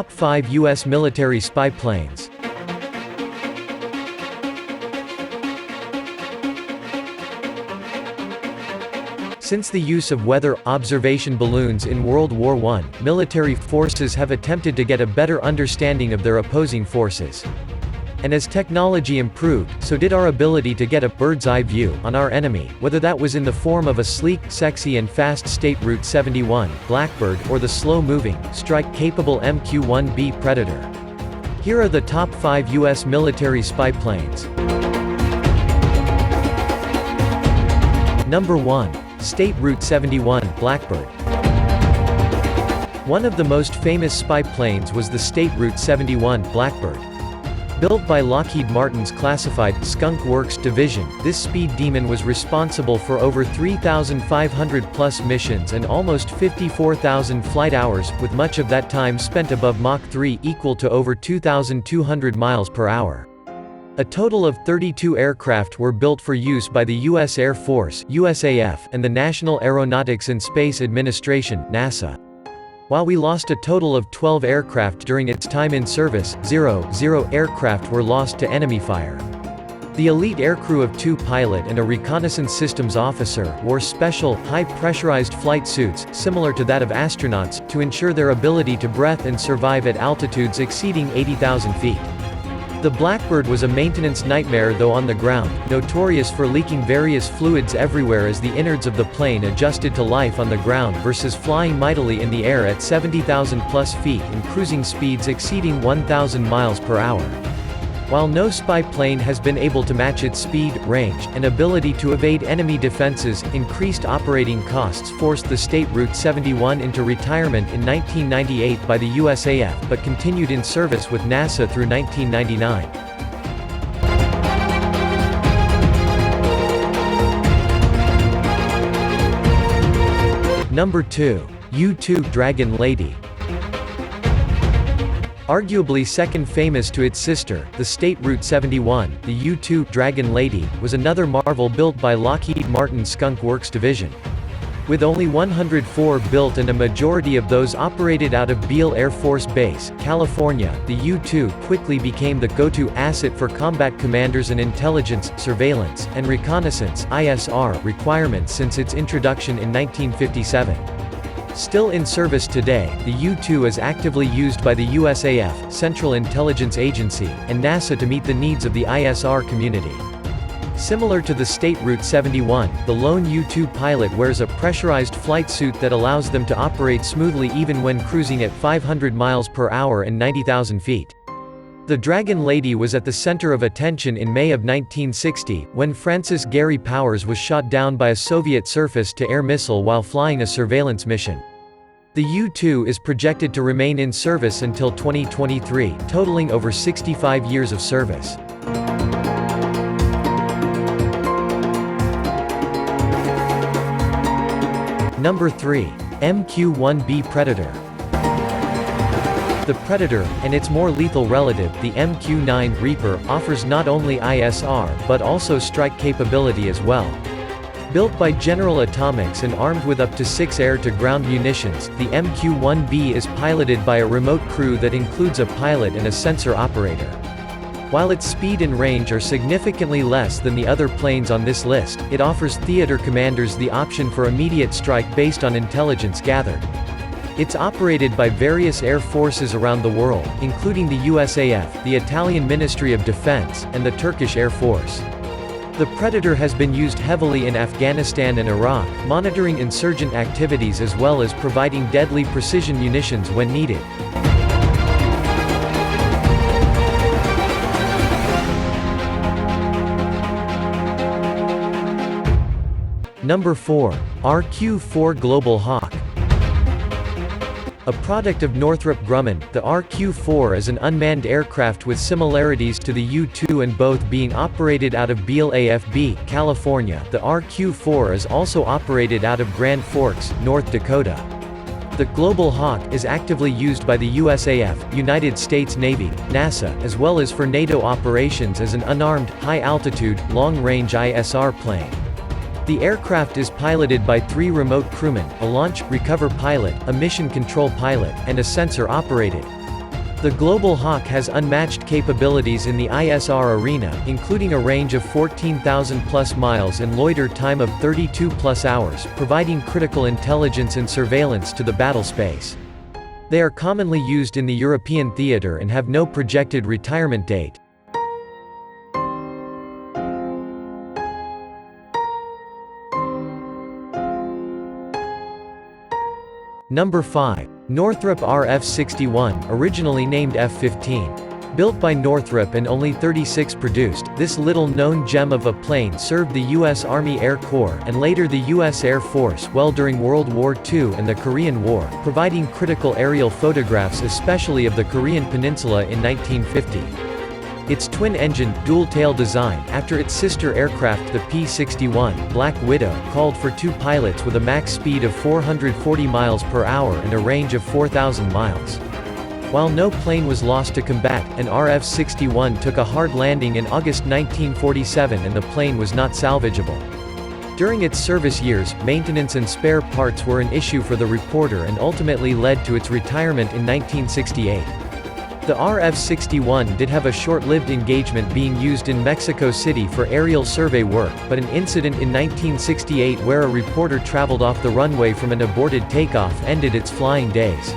Top 5 U.S. military spy planes. Since the use of weather observation balloons in World War I, military forces have attempted to get a better understanding of their opposing forces. And as technology improved, so did our ability to get a bird's-eye view on our enemy, whether that was in the form of a sleek, sexy and fast State Route 71, Blackbird, or the slow-moving, strike-capable MQ-1B Predator. Here are the top 5 U.S. military spy planes. Number 1. State Route 71, Blackbird. One of the most famous spy planes was the State Route 71, Blackbird. Built by Lockheed Martin's classified Skunk Works division, this speed demon was responsible for over 3,500-plus missions and almost 54,000 flight hours, with much of that time spent above Mach 3, equal to over 2,200 miles per hour. A total of 32 aircraft were built for use by the U.S. Air Force (USAF) and the National Aeronautics and Space Administration (NASA). While we lost a total of 12 aircraft during its time in service, 0 aircraft were lost to enemy fire. The elite aircrew of 2 pilot and a reconnaissance systems officer wore special, high-pressurized flight suits, similar to that of astronauts, to ensure their ability to breathe and survive at altitudes exceeding 80,000 feet. The Blackbird was a maintenance nightmare though on the ground, notorious for leaking various fluids everywhere as the innards of the plane adjusted to life on the ground versus flying mightily in the air at 70,000-plus feet and cruising speeds exceeding 1,000 miles per hour. While no spy plane has been able to match its speed, range, and ability to evade enemy defenses, increased operating costs forced the State Route 71 into retirement in 1998 by the USAF, but continued in service with NASA through 1999. Number 2. U-2 Dragon Lady. Arguably second famous to its sister, the State Route 71, the U-2 Dragon Lady was another marvel built by Lockheed Martin's Skunk Works division. With only 104 built and a majority of those operated out of Beale Air Force Base, California, the U-2 quickly became the go-to asset for combat commanders and intelligence, surveillance, and reconnaissance (ISR) requirements since its introduction in 1957. Still in service today, the U-2 is actively used by the USAF, Central Intelligence Agency, and NASA to meet the needs of the ISR community. Similar to the State Route 71, the lone U-2 pilot wears a pressurized flight suit that allows them to operate smoothly even when cruising at 500 miles per hour and 90,000 feet. The Dragon Lady was at the center of attention in May of 1960, when Francis Gary Powers was shot down by a Soviet surface-to-air missile while flying a surveillance mission. The U-2 is projected to remain in service until 2023, totaling over 65 years of service. Number 3. MQ-1B Predator. The Predator, and its more lethal relative, the MQ-9 Reaper, offers not only ISR, but also strike capability as well. Built by General Atomics and armed with up to 6 air-to-ground munitions, the MQ-1B is piloted by a remote crew that includes a pilot and a sensor operator. While its speed and range are significantly less than the other planes on this list, it offers theater commanders the option for immediate strike based on intelligence gathered. It's operated by various air forces around the world, including the USAF, the Italian Ministry of Defense, and the Turkish Air Force. The Predator has been used heavily in Afghanistan and Iraq, monitoring insurgent activities as well as providing deadly precision munitions when needed. Number 4. RQ-4 Global Hawk. A product of Northrop Grumman, the RQ-4 is an unmanned aircraft with similarities to the U-2 and both being operated out of Beale AFB, California. The RQ-4 is also operated out of Grand Forks, North Dakota. The Global Hawk is actively used by the USAF, United States Navy, NASA, as well as for NATO operations as an unarmed, high-altitude, long-range ISR plane. The aircraft is piloted by 3 remote crewmen, a launch, recover pilot, a mission control pilot, and a sensor operated. The Global Hawk has unmatched capabilities in the ISR arena, including a range of 14,000+ miles and loiter time of 32+ hours, providing critical intelligence and surveillance to the battle space. They are commonly used in the European theater and have no projected retirement date. Number 5. Northrup RF-61, originally named F-15. Built by Northrop and only 36 produced, this little-known gem of a plane served the U.S. Army Air Corps and later the U.S. Air Force well during World War II and the Korean War, providing critical aerial photographs especially of the Korean Peninsula in 1950. Its twin-engine, dual-tail design, after its sister aircraft the P-61, Black Widow, called for 2 pilots with a max speed of 440 miles per hour and a range of 4,000 miles. While no plane was lost to combat, an RF-61 took a hard landing in August 1947 and the plane was not salvageable. During its service years, maintenance and spare parts were an issue for the reporter and ultimately led to its retirement in 1968. The RF-61 did have a short-lived engagement being used in Mexico City for aerial survey work, but an incident in 1968 where a reporter traveled off the runway from an aborted takeoff ended its flying days.